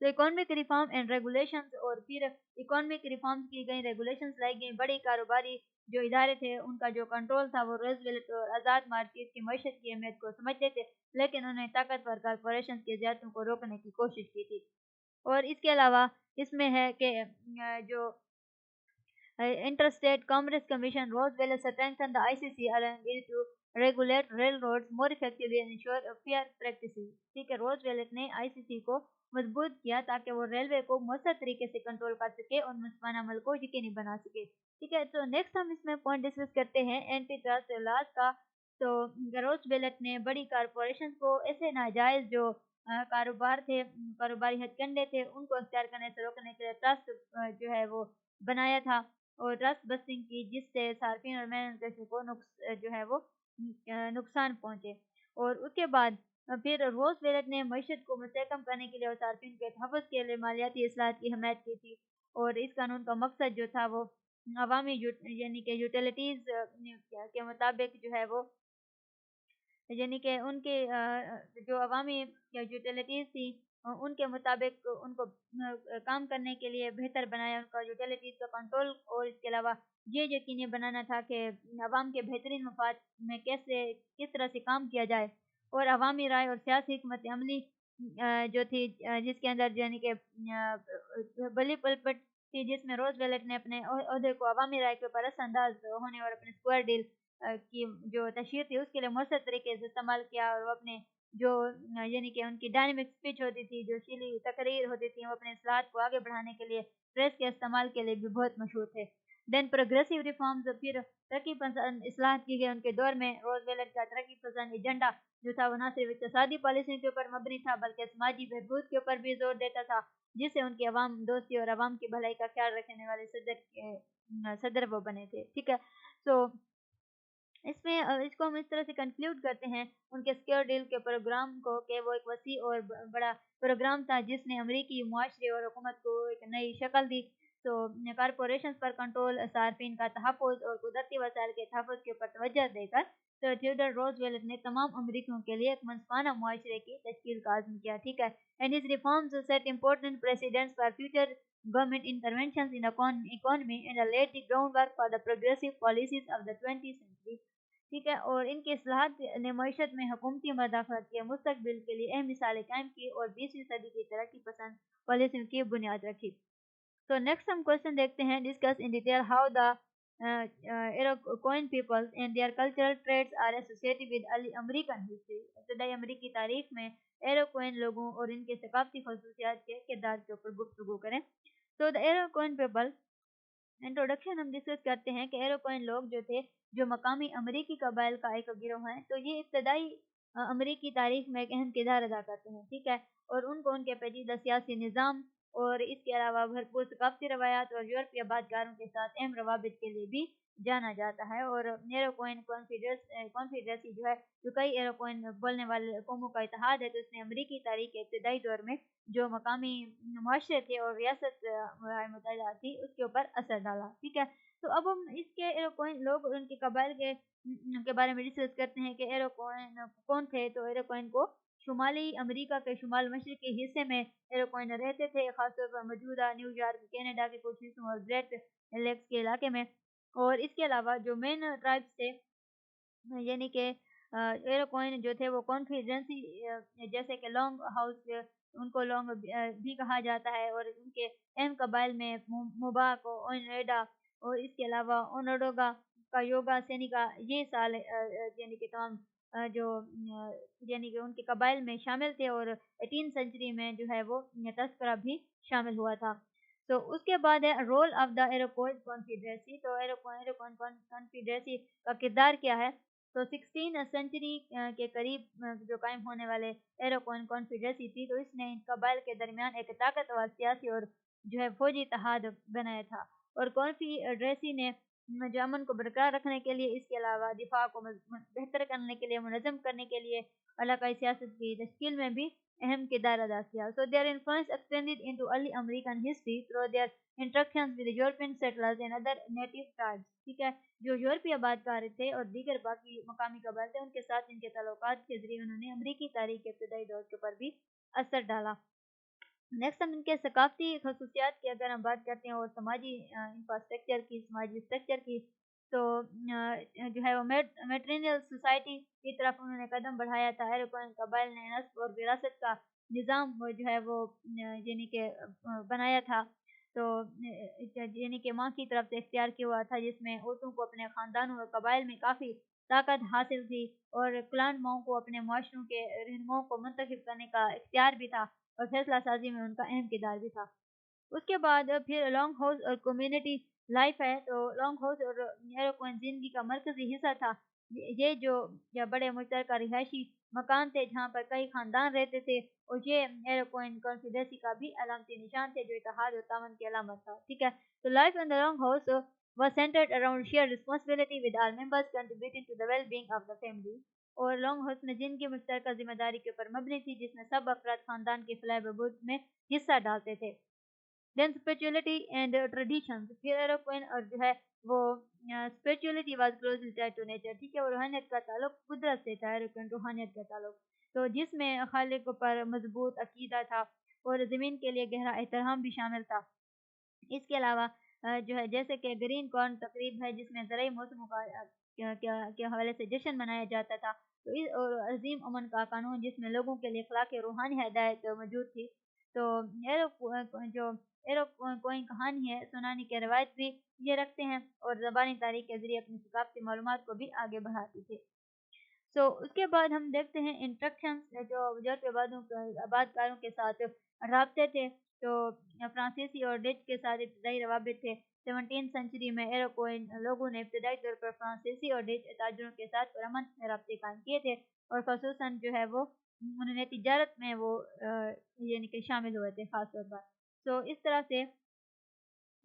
Speaker 1: तो इकोनॉमिक रिफॉर्म एंड रेगुलेशंस, और फिर इकोनॉमिक रिफॉर्म्स की गई, रेगुलेशंस लाई गई। बड़ी कारोबारी जो इदारे थे उनका जो कंट्रोल था वो रोज़वेलेट और आज़ाद मार्केट की मईशत की अहमियत को समझते थे, लेकिन उन्होंने ताकतवर कॉरपोरेशन की ज़्यादतियों को रोकने की कोशिश की थी। और इसके अलावा इसमें है कि जो Interstate Commerce Commission Roswell strengthened the ICC ability to regulate railroads more effectively and ensure fair practices. ठीक है, रोजवेलेट ने आईसीसी को मजबूत किया ताकि वो रेलवे को मौसर तरीके से कंट्रोल कर सके और मुनसिफाना अमल को यकीनी बना सके। ठीक है, तो नेक्स्ट हम इसमें पॉइंट डिस्कस करते हैं एंटी ट्रस्ट लॉज का। तो रोजवेलेट ने बड़ी कारपोरेशन को ऐसे नाजायज जो कारोबार थे, कारोबारी हथकंडे थे, उनको अख्तियार करने से रोकने के लिए ट्रस्ट जो है वो बनाया था और ट्रस्ट बस्टिंग की, जिससे सार्फिन और मैनेजर को जो है वो नुकसान पहुंचे। और उसके बाद फिर रोज़वेलेट ने मईशत को मुस्तहकम करने के लिए और सार्फिन के तहफ़्फ़ुज़ के लिए मालियाती इस्लाहत की हमायत की थी। और इस कानून का मकसद जो था वो अवामी यानी कि यूटिलिटीज़ के मुताबिक जो है वो यानी कि उनके जो अवामी यूटिलिटीज़ थी उनके मुताबिक उनको काम करने के लिए बेहतर बनाया, उनका यूटिलिटीज़ का कंट्रोल। और इसके अलावा ये यकीनी बनाना था कि अवाम के बेहतरीन मफाद में किस तरह से काम किया जाए और अवामी राय और सियासी हिकमत अमली जो थी जिसके अंदर यानी कि बली पलपट थी, जिसमें रोज वेलेट ने अपने ओहदे को अवामी राय के ऊपर असरअंदाज होने और अपने स्क्वायर डील की जो तशहीर थी उसके लिए मौसर तरीके से इस्तेमाल किया। और वो अपने जो यानी कि उनकी डायनेमिक स्पीच होती थी, जो शीली तकरीर होती थी, वो अपने इस्लाहात को आगे बढ़ाने के लिए प्रेस के इस्तेमाल के लिए भी बहुत मशहूर थे। देन प्रोग्रेसिव रिफॉर्म्स, फिर तरक्की पसंद इस्लाहात की गई उनके दौर में। रोजवेलट का तरक्की पसंद एजेंडा जो था वो न सिर्फ इक़्तिसादी पॉलिसी के ऊपर मबनी था बल्कि समाजी बहबूद के ऊपर भी जोर देता था, जिससे उनके अवाम दोस्ती और अवाम की भलाई का ख्याल रखने वाले सदर वो बने थे। ठीक है, तो इसमें इसको हम इस तरह से कंक्लूड करते हैं उनके स्क्योर डील के प्रोग्राम को कि वो एक वसी और बड़ा प्रोग्राम था जिसने अमरीकी मुआशरे और हुकूमत को एक नई शक्ल दी। तो कॉरपोरेशन पर कंट्रोल, सार्फिन का तहफ़्फ़ुज़ और कुदरती वसाइल के तहफ़्फ़ुज़ के ऊपर तवज्जो देकर तो थियोडोर रूज़वेल्ट ने तमाम अमरीकियों के लिए एक मनसबाना मुआशरे की तश्कील का अज़्म किया। ठीक है, and his reforms set important precedents for future government interventions in the economy and laid the groundwork for the progressive policies of the 20th century। ठीक है, और इनके इस्लाहात ने मईशत में हुकूमती मदाफ़ात के मुस्तक़बिल के लिए अहम मिसालें कायम की और 20वीं सदी की तरक्की पसंद पॉलिसियों की बुनियाद रखी। तो नेक्स्ट हम क्वेश्चन देखते हैं, discuss in detail how the Iroquoian peoples and their cultural trades are associated with early American history. इब्तदाई अमेरिकी तारीख में इरोक्वाइन लोगों और इनके सकाफती खसूसियात के किरदार के ऊपर गुफ्तगू करें। तो द इरोक्वाइन पीपल इंट्रोडक्शन हम डिस्कस करते हैं कि इरोक्वाइन लोग जो थे, जो मकामी अमरीकी कबाइल का एक गिरोह है। तो ये इब्तदाई अमरीकी तारीख में एक अहम किरदार अदा करते हैं। ठीक है, और उनको उनके पेचीदा सियासी निज़ाम और इसके अलावा भरपूर सकाफती रवायात और यूरोपीय आबादगारों के साथ अहम रवाबित के लिए भी जाना जाता है। और इरोक्वाइन कॉन्फेडरेसी जो है, जो कई इरोक्वाइन बोलने वाले कौमों का इत्तेहाद है, तो इसने अमरीकी तारीख के इब्तदाई दौर में जो मकामी मुआशरे थे और रियासत मुत्तहिदा थी उसके ऊपर असर डाला। ठीक है, तो अब हम इसके इरोक्वाइन लोग और उनके कबाइल के बारे में डिस्कस करते हैं कि इरोक्वाइन कौन थे। तो इरोक्वाइन को शुमाली अमेरिका के शुमाल मशरक़ी हिस्से में इरोक्वाइन रहते थे, खासतौर पर मौजूदा न्यूयॉर्क, कनाडा के कुछ हिस्सों और ग्रेट लेक्स के इलाके में। और इसके अलावा जो मेन ट्राइब्स थे, यानी कि इरोक्वाइन जो थे वो कॉन्फेडरेसी जैसे कि लॉन्ग हाउस, उनको लॉन्ग भी कहा जाता है, और उनके अहम कबाइल में मुबाक, ओनेडा और इसके अलावा ओनोडोगा, कायोगा, सेनिका, ये साल यानी कि तमाम यानी कि उनके कबाइल में शामिल थे। और 18 सेंचुरी में जो है वो तस्करा भी शामिल हुआ था। तो उसके बाद है role of the Iroquois confederacy. तो इरोक्वाइन कॉन्फेडरेसी का किरदार क्या है। तो 16 सेंचुरी के करीब जो कायम होने वाले इरोक्वाइन कॉन्फेडरेसी थी, तो इसने इन कबाइल के दरमियान एक ताकतवर सियासी और जो है फौजी इत्तेहाद बनाया था। और कॉन्फेडरेसी ने जो अमन को बरकरार रखने के लिए, इसके अलावा दिफा को बेहतर करने के लिए, मुनज़्ज़म करने के लिए इलाकाई सियासत की तश्कील में भी अहम किरदार अदा किया। So their influence extended into early American history through their interactions with European settlers and other native tribes. ठीक है, जो यूरोपीय आबादकार थे और दीगर बाकी मकामी कबाइल थे, उनके साथ इनके ताल्लुकात के जरिए उन्होंने अमरीकी तारीख के इब्तदाई दौर के ऊपर भी असर डाला। नेक्स्ट हम इनके सकाफती खसूसियात की अगर हम बात करते हैं और समाजी इंफ्रास्ट्रक्चर की, समाजी स्ट्रक्चर की, तो जो है वो मेट्रिनियल सोसाइटी की तरफ उन्होंने कदम बढ़ाया था। इरोक्वाइन कबाइल ने नस्ब और विरासत का निज़ाम वो जो है वो यानी कि बनाया था। तो यानी कि माँ की तरफ से इख्तियार किया हुआ था, जिसमें औरतों को अपने ख़ानदानों और कबाइल में काफ़ी ताकत हासिल थी, और क्लान माओं को अपने मुआशरों के रहनुमाओं को मुंतखब करने का इख्तियार भी था, और फैसला साजी में उनका अहम किरदार भी था। उसके बाद फिर लॉन्ग हाउस और कम्युनिटी लाइफ है। तो लॉन्ग हाउस और इरोक्वाइन ज़िंदगी का मरकज़ी हिस्सा था। ये जो या बड़े मुश्तरका रिहायशी मकान थे जहाँ पर कई ख़ानदान रहते थे, और ये इरोक्वाइन कॉन्फेडरेसी का भी अलामती निशान थे, जो इत्तेहाद और तामन की अलामत था। ठीक है, तो life in the long house was centered around shared responsibility with all members contributing to the well-being of the family। और लॉन्ग हाउस में जिनकी मुश्तरका जिम्मेदारी के ऊपर मबनी थी, जिसमें सब अफराद खानदान की फलाह बहबूद में हिस्सा डालते थे। Then spirituality and traditions. फिर इरोक्वाइन और जो है वो spirituality was closely tied to nature. ठीक है, और रूहानियत का ताल्लुक कुदरत से था। इरोक्वाइन रूहानियत का ताल्लुक, तो जिसमें खालिक पर मजबूत अकीदा था और ज़मीन के लिए गहरा एहतराम भी शामिल था। इसके अलावा जो है जैसे कि ग्रीन कॉर्न तकरीब है, जिसमें ज़रूरी मौसमों का के हवाले से जश्न मनाया जाता था। तो इस और अजीम अमन का कानून जिसमें लोगों के लिए अखलाकी रूहानी हिदायत मौजूद थी। तो जो एरो कोइन कहानी है सुनाने की रवायत भी ये रखते हैं और ज़बानी तारीख के ज़रिए अपनी सकाफ़ती मालूमात को भी आगे बढ़ाते थे। सो उसके बाद हम देखते हैं इंस्ट्रक्शंस जो बुजुर्ग आबादकारों के साथ राब्ते थे। तो फ्रांसीसी और डच के साथ इब्तदाई रवाबित थे। 17 सेंचुरी में एरोक्वाइन लोगों ने इब्तदाई तौर पर फ्रांसीसी और डच ताजरों के साथ पुरअमन राब्ते कायम किए थे और खसूसन जो है वो उन्होंने तिजारत में वो यानी कि शामिल हुए थे खास तौर पर। तो इस तरह से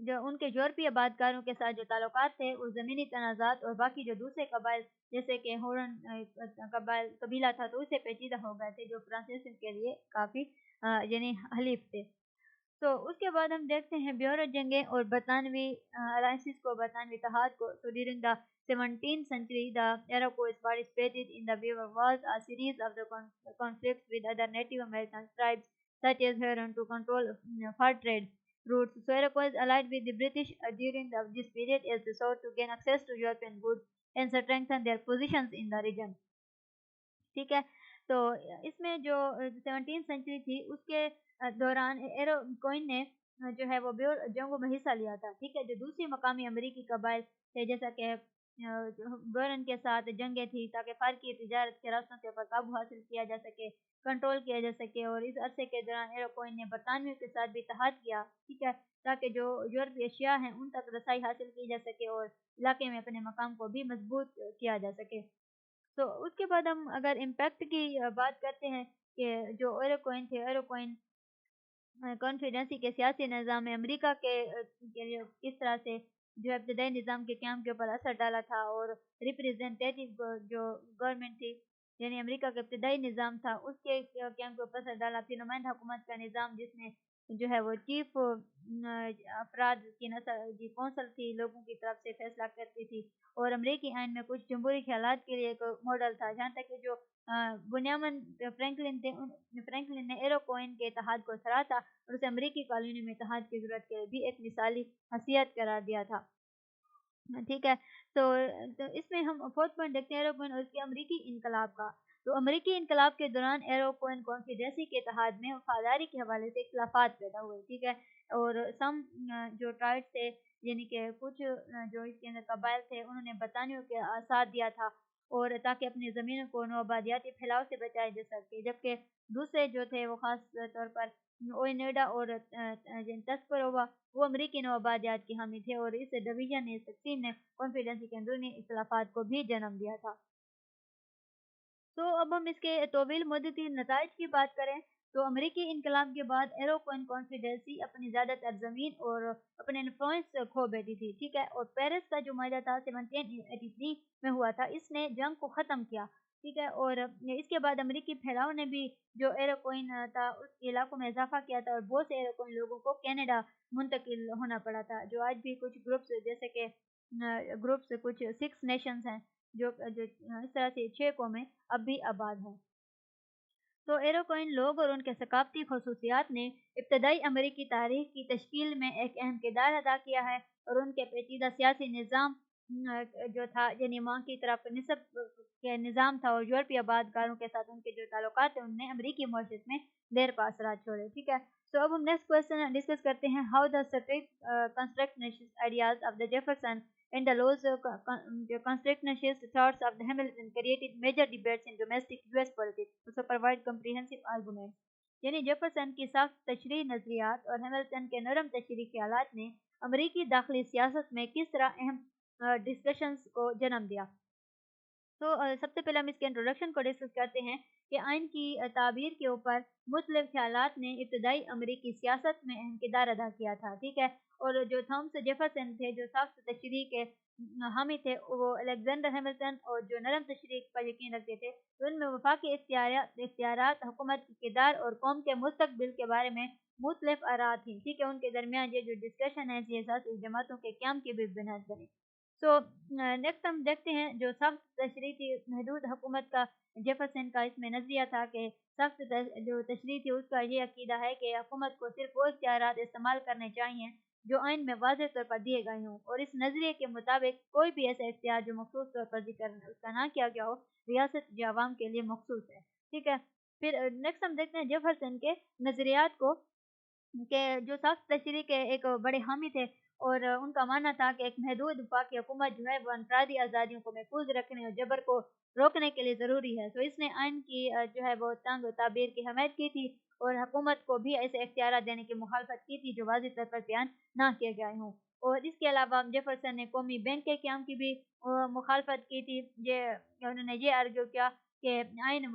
Speaker 1: जो उनके यूरोपीय आबादकारों के साथ जो ताल्लुकात थे वो ज़मीनी तनाज़ात और बाकी जो दूसरे कबाइल जैसे कि होरन कबीला था तो उससे पेचीदा हो गए थे जो फ्रांसीसियों के लिए काफ़ी यानी हलीफ थे। तो उसके बाद हम देखते हैं ब्योरो जंगें और बरतानवी अलाइंसेस को बरतानवी इत्तेहाद को। तो during the 17th century the Iroquois participated in the Beaver Wars, a series of the conflicts with other Native American tribes such as Huron to control fur trade routes. So Iroquois allied with the British during this period as they sought to gain access to European goods and strengthen their positions in the region. ठीक है। तो इसमें जो 17th century थी उसके दौरान एरोक्वाइन ने जो है वो ब्योर जंगों में हिस्सा लिया था। ठीक है, जो दूसरी मकामी अमरीकी कबाइल थे जैसा कि बोरन के साथ जंगें थी ताकि फर की तिजारत के रास्तों के ऊपर काबू हासिल किया जा सके, कंट्रोल किया जा सके। और इस अरसे के दौरान एरोक्वाइन ने बरतानवियों के साथ भी इत्तेहाद किया। ठीक है, ताकि जो यूरोपीय अशिया हैं उन तक रसाई हासिल की जा सके और इलाके में अपने मकाम को भी मजबूत किया जा सके। तो उसके बाद हम अगर इम्पैक्ट की बात करते हैं कि जो एरोक्वाइन थे, एरोक्वाइन कॉन्फिडेंसी के सियासी निज़ाम में अमेरिका के लिए किस तरह से जो है इब्तदाई निज़ाम के क़याम के ऊपर असर डाला था और रिप्रेजेंटेटिव जो गवर्नमेंट थी यानी अमेरिका का इब्तदाई निज़ाम था उसके क़याम के ऊपर असर डाला। फिर नुमाइंदा हुकूमत का निज़ाम जिसमें जो है वो चीफ अफराद की नस्ल की कौंसल थी लोगों की तरफ से फैसला करती थी और अमरीकी आइन में कुछ जमहूरी ख्यालात के लिए एक मॉडल था। जहाँ तक कि जो बुनियामन फ्रैंकलिन थे फ्रैंकलिन ने एरोक्वाइन के इत्तेहाद को सराहा था और उसे अमरीकी कॉलोनी में इत्तेहाद की ज़रूरत के लिए भी एक मिसाली हैसियत करार दिया था। ठीक है, तो इसमें हम फोर्थ पॉइंट देखते हैं एरोक्वाइन और इसके अमरीकी इनकलाब का। तो अमरीकी इनकलाब के दौरान एरोक्वाइन कॉन्फिडेंसी के इत्तेहाद में वफादारी के हवाले से इख्तिलाफात पैदा हुए। ठीक है, और सम जो ट्राइब्स थे यानी कि कुछ जो इसके अंदर कबाइल थे उन्होंने बरतानियों के साथ दिया था और ताकि अपनी ज़मीनों को नौआबादियाती फैलाव से बचाया जा सके, जबकि दूसरे जो थे वो ख़ास तौर पर ओनेडा और तस्करोवा वो अमरीकी नौआबादियात के हामी थे और इस डिवीजन ने तकसीम ने कॉन्फिडेंसी के अंदरूनी इख्तिलाफात को भी जन्म दिया था। तो अब हम इसके तवील मुद्दती नताइज की बात करें तो अमरीकी इनकलाब के बाद एरोक्वाइन कॉन्फिडेंसी अपनी ज़्यादातर ज़मीन और अपने इन्फ्लुएंस खो बैठी थी। ठीक है, और पेरिस का जो माहिदा था 1783 में हुआ था इसने जंग को ख़त्म किया। ठीक है, और इसके बाद अमरीकी फैलाव ने भी जो एरोक्वाइन था उस इलाकों में इजाफा किया था और बहुत से एरोक्वाइन लोगों को कनाडा मुंतकिल होना पड़ा था। जो आज भी कुछ ग्रुप्स जैसे कि ग्रुप्स कुछ 6 नेशंस हैं जो इस तरह से 6 कौमें अब भी आबाद हैं। तो एरोक्वाइन लोग और उनके सकाफती खसूसियात ने इब्तदाई अमरीकी तारीख की तश्कील में एक अहम किरदार अदा किया है और उनके पेचीदा सियासी निज़ाम जो था यानी माँ की तरफ निस्ब के निज़ाम था और यूरोपीय आबादकारों के साथ उनके जो ताल्लुकात थे उनने अमरीकी मौशत में देर पा असरात छोड़े। ठीक है, तो अब हम नेक्स्ट क्वेश्चन डिस्कस करते हैं how the strict constructionist ideas of the Jefferson and the laws the constructionist thoughts of the Hamilton created major debates in domestic US politics also provide comprehensive arguments। यानी Jefferson की सख्त तशरीह नज़रियात और Hamilton के नरम तशरीह ख्यालात ने अमरीकी दाखिली सियासत में किस तरह अहम डिस्कशंस को जन्म दिया। तो सबसे पहले हम इसके इंट्रोडक्शन को डिस्कस करते हैं कि आइन की ताबीर के ऊपर मुख्तलिफ ख्यालात ने इब्तदाई अमरीकी सियासत में अहम किरदार अदा किया था। ठीक है, और जो थॉमस जेफरसन थे जो सख्त तशरीह के हामी थे वो अलेक्जेंडर हैमिल्टन और जो नरम तशरीह पर यकीन रखते थे तो उनमें वफाकी इख्तियारात हुकूमत के किरदार और कौम के मुस्तकबिल के बारे में मुख्तलिफ आरा थी। ठीक है, उनके दरमियान ये जो डिस्कशन है सियासी जमातों के क़याम की भी बुनियाद बनी। सो नेक्स्ट हम देखते हैं जो सख्त तशरीह थी महदूद हुकूमत का जेफरसन का इसमें नज़रिया था कि सख्त जो तशरीह थी उसका ये अकीदा है कि हुकूमत को सिर्फ वो इख्तियारात इस्तेमाल करने चाहिए जो आइन में वाज़ेह तौर पर दिए गए हों, और इस नज़रिए के मुताबिक कोई भी ऐसा इख्तियार जो मखसूस तौर पर ज़िक्र उसका ना किया गया हो, रियासत जो अवाम के लिए मखसूस है। ठीक है, फिर नेक्स्ट हम देखते हैं जेफरसन के नज़रियात को, के जो सख्त तशरीह के एक बड़े हामी थे, और उनका मानना था कि एक महदूद वफाकी हुकूमत जो है वो अनफरादी आज़ादियों को महफूज रखने और जबर को रोकने के लिए ज़रूरी है। तो इसने आइन की जो है वो तंग ताबीर की हमायत की थी, और हुकूमत को भी ऐसे इख्तियार देने की मुखालफत की थी जो वाज़ेह तौर पर बयान ना किए गए हों। और इसके अलावा जेफरसन ने कौमी बैंक के क़याम की भी मुखालफत की थी। ये उन्होंने ये आर्ग्यू किया कि आइन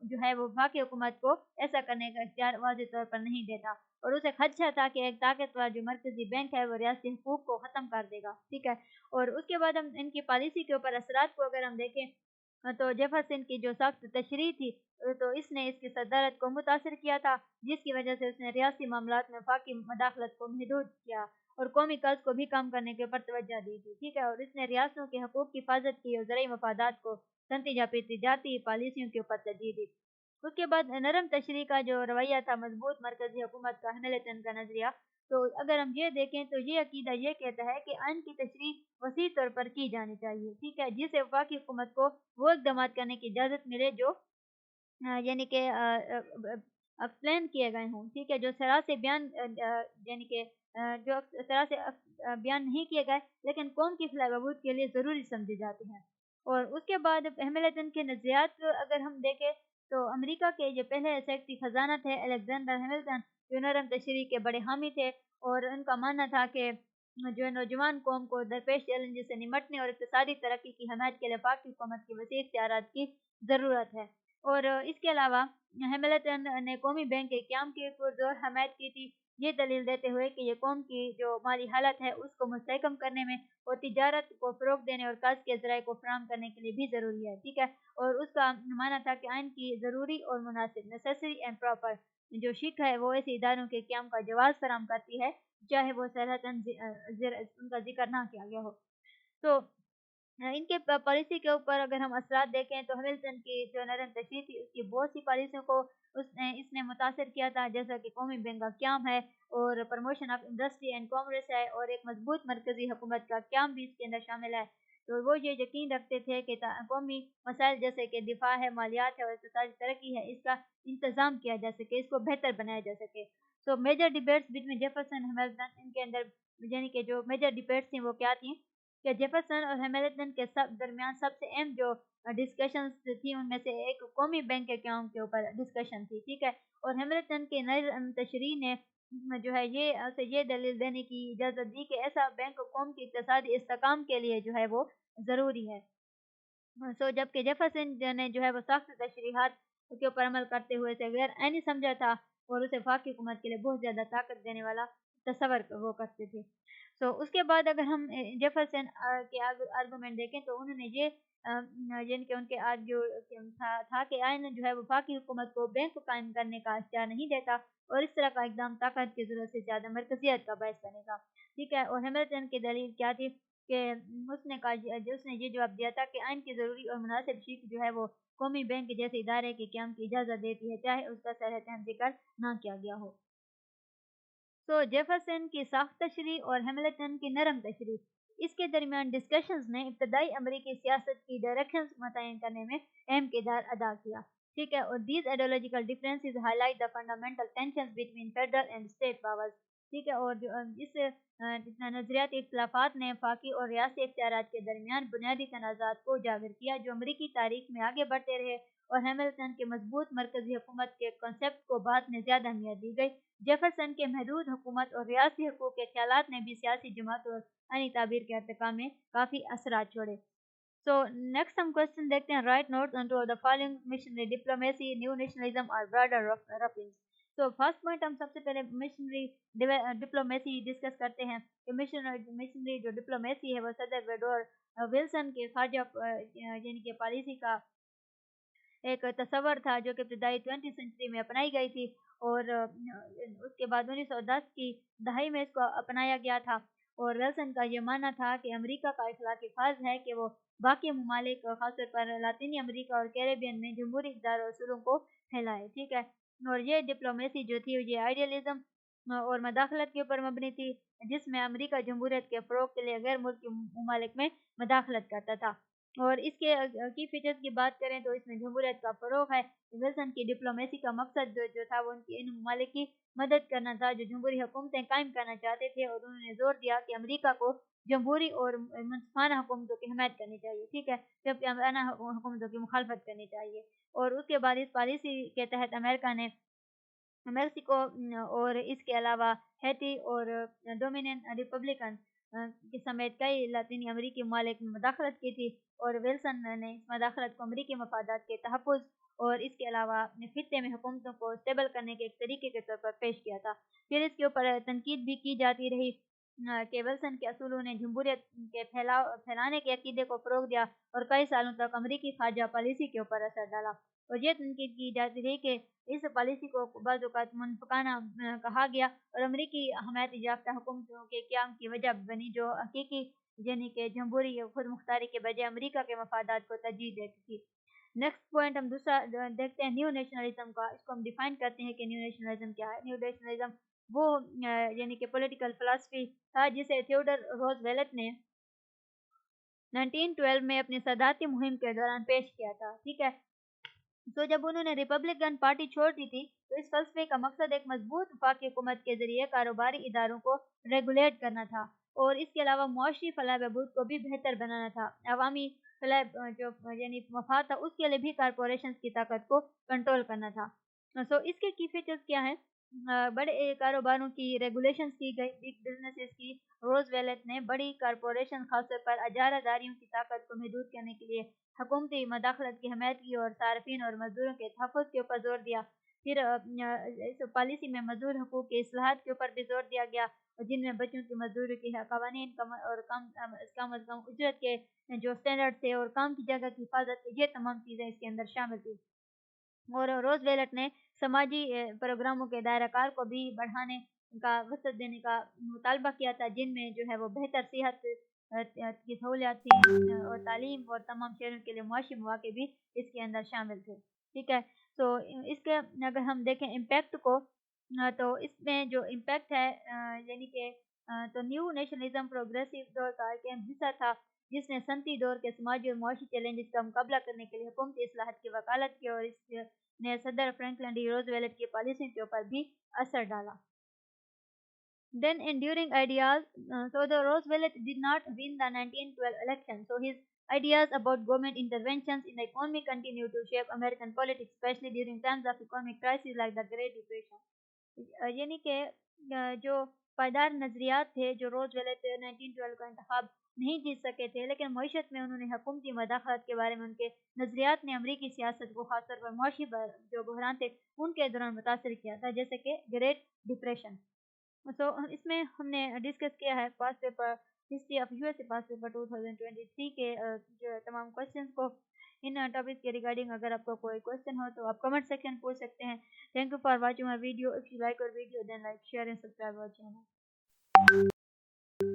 Speaker 1: जो है वो वफाकी हुकूमत को ऐसा करने का इख्तियार वाज़ेह तौर पर नहीं देता, और उसे खदशा था कि एक ताकतवर जो मरकज़ी बैंक है वो रियासती हुकूक को ख़त्म कर देगा। ठीक है, और उसके बाद हम इनकी पॉलिसी के ऊपर असरात को अगर हम देखें, तो जेफरसन की जो सख्त तशरीह थी, तो इसने इसकी सदारत को मुतासर किया था, जिसकी वजह से उसने रियासी मामलात में वफाकी मदाखलत को महदूद किया और कौमी कर्ज को भी कम करने के ऊपर तवज्जो दी थी। ठीक है, और इसने रियासतों के हकूक़ की हिफाजत की और ज़रई मफादात को तनतीजा पीती जाती पॉलिसियों के ऊपर तरजीह दी। उसके बाद नरम तशरीह का जो रवैया था, मजबूत मरकज़ी हुकूमत का हैमिल्टन का नज़रिया, तो अगर हम ये देखें तो ये अकीदा ये कहता है कि आइन की तशरीह वसी तौर पर की जानी चाहिए। ठीक है, जिससे वफाकी हुकूमत को वो इक़दाम करने की इजाज़त मिले जो यानी कि एक्सप्लेन किए गए हों। ठीक है, जो सरा से बयान यानी कि जो सरा से बयान नहीं किए गए लेकिन कौम की फलाह बहबूद के लिए ज़रूरी समझे जाते हैं। और उसके बाद हैमिल्टन के नज़रियात अगर हम देखें, तो अमेरिका के जो पहले सेक्रेटरी ख़जाना थे अलेक्जेंडर हैमिल्टन, जो नरम तशरीह के बड़े हामी थे, और उनका मानना था कि जो नौजवान कौम को दरपेश चैलेंजेस से निमटने और इक़्तिसादी तरक्की की हमायत के लिए वफाकी हुकूमत की वसीअ इख्तियारात की ज़रूरत है। और इसके अलावा हैमिल्टन ने कौमी बैंक के क़याम की पुरज़ोर हमायत की थी, ये दलील देते हुए कि ये कौम की जो माली हालत है उसको मुस्तहकम करने में और तिजारत को फ़रोग़ देने और कर्ज़ के ज़राए को फराहम करने के लिए भी ज़रूरी है। ठीक है, और उसका मानना था कि आइन की ज़रूरी और मुनासिब नेसेसरी एंड प्रॉपर जो शिक है वो ऐसे इदारों के क़याम का जवाज़ फराहम करती है, चाहे वो सरहतन उनका ज़िक्र ना किया गया हो। तो इनके पॉलिसी के ऊपर अगर हम असरात देखें, तो हैमिल्टन की जो नरम तशरीह थी उसकी बहुत सी पॉलिसियों को इसने मुतासर किया था, जैसा कि कौमी बैंक का क़याम है, और promotion of industry and commerce है, और एक मजबूत मरकज़ी हुकूमत का क़याम भी इसके अंदर शामिल है। तो वो ये यकीन रखते थे कि कौमी मसाइल जैसे कि दिफा है, मालियात है और इक़्तिसादी तरक्की है, इसका इंतज़ाम किया जा सके, इसको बेहतर बनाया जा सके। So major debates between Jefferson Hamilton, इनके अंदर यानी कि जो मेजर डिबेट्स थी वो क्या थी कि जेफरसन और हैमिल्टन के दरमियान सबसे अहम जो डिस्कशंस थी उनमें से एक कौमी बैंक के क़याम के ऊपर डिस्कशन थी। ठीक है, और हैमिल्टन के नए तशरीह ने जो है ये दलील देने की इजाज़त दी कि ऐसा बैंक कौम की इक़्तिसादी इस्तेहकाम के लिए जो है वो ज़रूरी है। जबकि जेफरसन ने जो है वो सख्त तशरीहात के ऊपर अमल करते हुए इसे गैर आइनी समझा था, और उसे वफाकी हुकूमत के लिए बहुत ज़्यादा ताकत देने वाला तस्वर वो करते थे। उसके बाद अगर हम जेफरसन के आर्गूमेंट देखें, तो उन्होंने ये यानी कि उनके आर्ग्यू था कि आइन जो है वफाकी हुकूमत को बैंक कायम करने का इख्तियार नहीं देता, और इस तरह का इक़दाम ताकत की ज़रूरत से ज़्यादा मरकज़ियत का बायस बनेगा। ठीक है, और हैमिल्टन की दलील क्या थी कि उसने ये जवाब दिया था कि आइन की ज़रूरी और मुनासिब शिक जो है वो कौमी बैंक जैसे इदारे के क़याम की इजाज़त देती है, चाहे उसका सरहतन ज़िक्र ना किया गया हो। जेफरसन की सख्त तशरीह और हैमिल्टन की नरम तशरीह, इसके दरमियान डिस्कशंस ने इब्तदाई अमरीकी सियासत की डायरेक्शंस मुतय्यन करने में अहम किरदार अदा किया। ठीक है, और these ideological differences highlight the fundamental tensions between federal and state powers. ठीक है, और इस नज़रियाती इख्तिलाफात ने वफाकी और रियासी इख्तियारात के दरमियान बुनियादी तनाज़ात को उजागर किया, जो अमरीकी तारीख में आगे बढ़ते रहे, और हैमिल्टन के मजबूत मरकज़ी हुकूमत के कॉन्सेप्ट को बाद में ज़्यादा अहमियत दी गई। जेफरसन के महदूद हुकूमत और रियासी हकूक़ के ख़यालात ने भी सियासी जमात और आइनी ताबीर के अर्तका में काफ़ी असरात छोड़े। नेक्स्ट हम क्वेश्चन देखते हैं, write notes on to the following missionary diplomacy, new nationalism और ब्रॉडर रफिंग्स। फर्स्ट पॉइंट हम सबसे पहले मिशनरी डिप्लोमेसी डिस्कस करते हैं कि मिशनरी जो डिप्लोमेसी है वो सदर वेडोर विल्सन के खारजा यानी कि पॉलिसी का एक तस्वर था, जो कि इब्तदाई 20वीं सेंचुरी में अपनाई गई थी, और उसके बाद 1910 की दहाई में इसको अपनाया गया था। और विल्सन का ये मानना था कि अमेरिका का इखलाकी फ़र्ज़ है कि वो बाकी ममालिक ख़ासतौर पर लातीनी अमेरिका और कैरेबियन में जमहूरी इक़्तिदार और असूलों को फैलाए। ठीक है, और ये डिप्लोमेसी जो थी ये आइडियलिज़्म और मदाखलत के ऊपर मबनी थी, जिसमें अमेरिका जमहूरियत के फ़रोग़ के लिए गैर मुल्की ममालिक में मदाखलत करता था। और इसके की फीचर्स की बात करें तो इसमें जमहूरियत का फ़रोग़ है। विल्सन की डिप्लोमेसी का मकसद जो था वो उनकी इन ममालिक की मदद करना था जो जमहूरी हुकूमतें कायम करना चाहते थे, और उन्होंने जोर दिया कि अमेरिका को जमहूरी और मुनसिफाना हुकूमतों की हिमायत करनी चाहिए, ठीक है, जबकि अमराना हुकूमतों की मुखालफत करनी चाहिए। और उसके बाद इस पॉलिसी के तहत अमेरिका ने मेक्सिको और इसके अलावा हैती और डोमिनियन रिपब्लिकन के समेत कई लातीनी अमेरिकी ममालिक में मदाखलत की थी, और विल्सन ने इस मदाखलत को अमेरिकी मफादात के तहफ़्फ़ुज़ और इसके अलावा अपने खित्ते में हुकूमतों को स्टेबल करने के एक तरीके के तौर पर पेश किया था। फिर इसके ऊपर तनकीद भी की जाती रही कि विल्सन के असूलों ने जमहूरियत के फैलाने के अकीदे को फ़रोग़ दिया और कई सालों तक अमेरिकी ख़ारजा पॉलिसी के ऊपर असर डाला। और ये तनकीद की जाती रही कि इस पॉलिसी को बाज़ औक़ात मुनफ़िक़ाना कहा गया और अमेरिकी हमायत याफ़्ता हुकूमतों के क़याम की वजह बनी, जो हकीकी यानी कि जमहूरी खुद मुख्तारी के बजाय अमेरिका के मफादात को तरजीह देती थी। नेक्स्ट पॉइंट हम दूसरा देखते हैं न्यू नेशनलिज़्म का। इसको हम डिफ़ाइन करते हैं कि न्यू नेशनलिज़्म क्या है। न्यू नेशनलिज़्म वो यानी कि पॉलिटिकल फ़िलॉसफ़ी था जिसे थियोडोर रूज़वेल्ट ने 1912 में अपनी सदारती मुहिम के दौरान पेश किया था, ठीक है। तो जब उन्होंने रिपब्लिकन पार्टी छोड़ दी थी, तो इस फलसफे का मकसद एक मजबूत वफाकी हुकूमत के ज़रिए कारोबारी इदारों को रेगुलेट करना था, और इसके अलावा मुआशी फलाह बहबूद को भी बेहतर बनाना था। अवामी फलाह जो यानी मफाद था उसके लिए भी कारपोरेशन की ताकत को कंट्रोल करना था। सो इसके की फीचर्स क्या हैं? बड़े कारोबारों की रेगुलेशंस की गई, बिग बिजनेसेस की। रोज़वेल्ट ने बड़ी कारपोरेशन खासतौर पर इजारादारियों की ताकत को महदूद करने के लिए हुकूमती मदाखलत की हमायत की और सार्फिन और मजदूरों के तहफ़्फ़ुज़ के ऊपर जोर दिया। फिर इस पॉलिसी में मजदूर हकूक़ की इस्लाहात के ऊपर भी जोर दिया गया, जिनमें बच्चों की मजदूरी के कवानीन और कम अज़ कम उजरत के जो स्टैंडर्ड थे और काम की जगह की हिफाजत, ये तमाम चीज़ें इसके अंदर शामिल थी। और रोज़वेल्ट ने समाजी प्रोग्रामों के दायरा-कार को भी बढ़ाने का वसअत देने का मुतालबा किया था, जिनमें जो है वो बेहतर सेहत की सहूलियात थी, और तालीम और तमाम शहरों के लिए मुआशी मौक़े भी इसके अंदर शामिल थे, ठीक है। तो इसके अगर हम देखें इम्पैक्ट को, तो इसमें जो इम्पैक्ट है यानी कि तो न्यू नेशनलिज़्म प्रोग्रेसिव दौर का एक अहम हिस्सा था, जिसने सनती दौर के समाजी और मुआशी चैलेंजेस का मुकाबला करने के लिए हुकूमती इस्लाहत की वकालत की, और इसने सदर फ्रैंकलिन डी रोज़वेल्ट की पॉलिसी के ऊपर भी असर डाला। Then enduring ideas. So the Roosevelt did not win the 1912 election. So his ideas about government interventions in the economy continued to shape American politics, especially during times of economic crisis like the Great Depression. यानी कि जो पायदार नज़रियात थे जो रोज़वेल्ट 1912 का इंतखाब नहीं जीत सके थे, लेकिन मईशत में उन्होंने हुकूमती मदाखलत के बारे में उनके नज़रियात ने अमरीकी सियासत को खासतौर पर मुआशी जो बहरान थे उनके दौरान मुतासर किया था, जैसे कि ग्रेट डिप्रेशन। सो इसमें हमने डिस्कस किया है past paper history of USA past paper 2023 के जो तमाम क्वेश्चंस को। इन टॉपिक के रिगार्डिंग अगर आपको कोई क्वेश्चन हो तो आप कमेंट सेक्शन पूछ सकते हैं। Thank you for watching my video. If you like our video then like share and subscribe our channel.